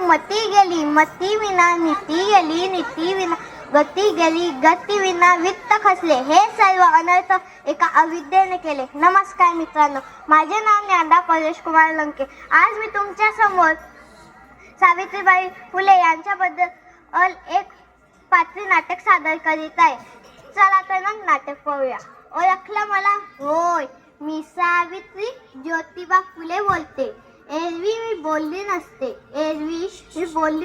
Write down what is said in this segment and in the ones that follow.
मती गेली मती विना नीती गेली नीती विना गती गेली गती विना वित्त खचले. हे सर्व अनर्थ एका अविद्येने केले. नमस्कार मित्रांनो, माझे नाव ज्ञानदा परेश कुमार लंके. आज मी तुमच्या समोर सावित्रीबाई फुले यांच्याबद्दल एक पात्री नाटक सादर करीत आहे. चला तर मग नाटक पाहूया. ओळखलं मला? होय, मी सावित्री ज्योतिबा फुले बोलते. एरवी मी बोलली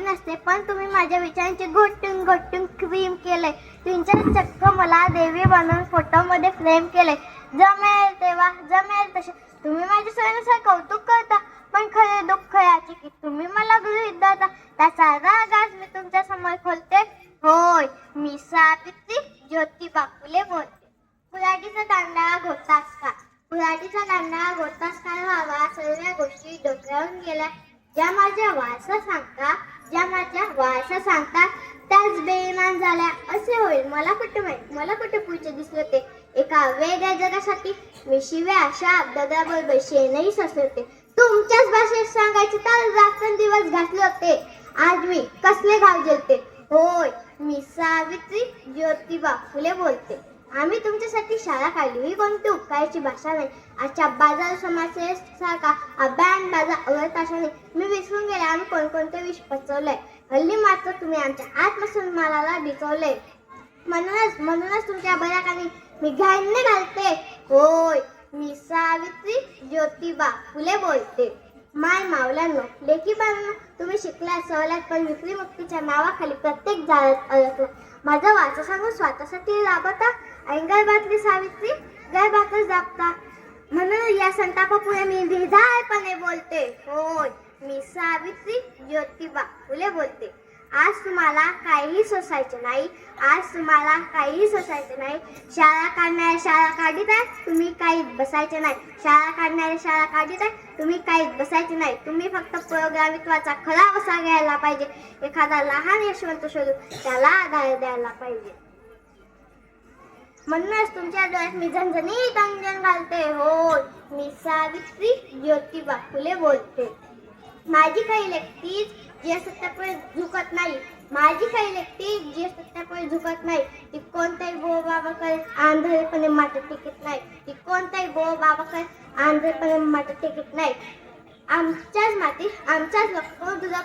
नसते, पण तुम्ही माझ्या विचारांचे घोटून घोटून क्रीम केले. तुमच्या चक्क मला देवी बनवून फोटोमध्ये फ्रेम केले. जमेल तेव्हा जमेल तसे तुम्ही माझ्या सगळ्यांचं कौतुक करता, पण खरे दुःख याचे की तुम्ही मला गृहीत धरता. त्याचा राग आज मी तुमच्या समोर खोलते. होय, मी सावित्री ज्योतिबा फुले बोलते. कुऱ्हाडीचा दांडा घोटास का? कुऱ्हाडीचा दांडा घोटास काय व्हावा, सर्व गोष्टी डोक्यावरून गेल्या. ज्या माझ्या वारसा सांगता त्याच बेईमान झाल्या. असे होईल मला कुठे माहित, मला कुठे पुढचे दिसले ते. एका वेगळ्या जगासाठी मी शिव्या अशा अब्दाबरोबर शेणही ससरते. तुमच्याच भाषेत सांगायचे तर रात्रंदिवस घातले होते. आज मी कसले घाव झेलते. होय, मी सावित्री ज्योतिबा फुले बोलते. आम्ही तुमच्यासाठी शाळा काढली, ही कोणती उपकाराची भाषा नाही. आजच्या बाजार समाजासारखा बँड बाजार अवरताशाने मी विसरून गेले आम्ही कोणकोणते विष पचवलंय. हल्ली मात्र तुम्ही आमच्या आत्मसन्मानाला डिचवले. म्हणूनच तुमच्या बऱ्याकानी मी घाईने घालते. होय, मी सावित्री ज्योतिबा फुले बोलते. माय मावल्यांनो, लेखी बाळांनो, तुम्ही शिकलात सवलात, पण विक्री मुक्तीच्या नावाखाली प्रत्येक जाळ्यात अडकला. माझा वाचा सांगून स्वतःसाठी राबता, गर्भातली सावित्री गर्भातच दाबता. म्हणून या संतापापुढे मी निर्धारपणे बोलते. होय, मी सावित्री ज्योतिबा फुले बोलते. आज तुम्हाला काहीही सोसायचे नाही. शाळा काढणारे शाळा काढीत आहे, तुम्ही काहीच बसायचे नाही. तुम्ही काहीच बसायचे नाही. तुम्ही फक्त प्रोग्रामित्वाचा खरा वसा घ्यायला पाहिजे. एखादा लहान यशवंत शोधून त्याला आधार द्यायला पाहिजे. म्हणूनच तुमच्या डोळ्यात मी झणझणीत अंजन घालते. होय, मी सावित्री ज्योतिबा फुले बोलते. माझी काही लेखतीच जे सत्यापुढे झुकत नाही. ती कोणत्याही बोबाबाकडे आंधळेपणे मात्र टिकत नाही. आमच्याच मातीत आमच्याच लोकांना तुझा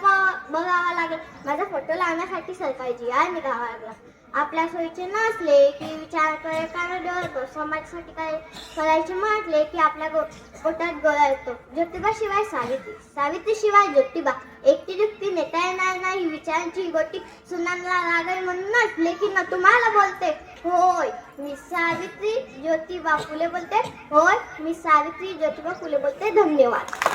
बघावा लागेल. माझा फोटो लावण्यासाठी सरकारी जी निघावा लागला. आपल्या सोयीचे नसले की विचार करे कारण डरतो. समाजासाठी काय करायचे म्हटले की आपल्या पोटात गोळा येतो. ज्योतिबा शिवाय सावित्री शिवाय ज्योतिबा. एकटी दुखती नेता येणार नाही. विचारांची गोटी सुनांना लागेल म्हणूनच लेखींना तुम्हाला बोलते. होय, मी सावित्री ज्योतिबा फुले बोलते. धन्यवाद.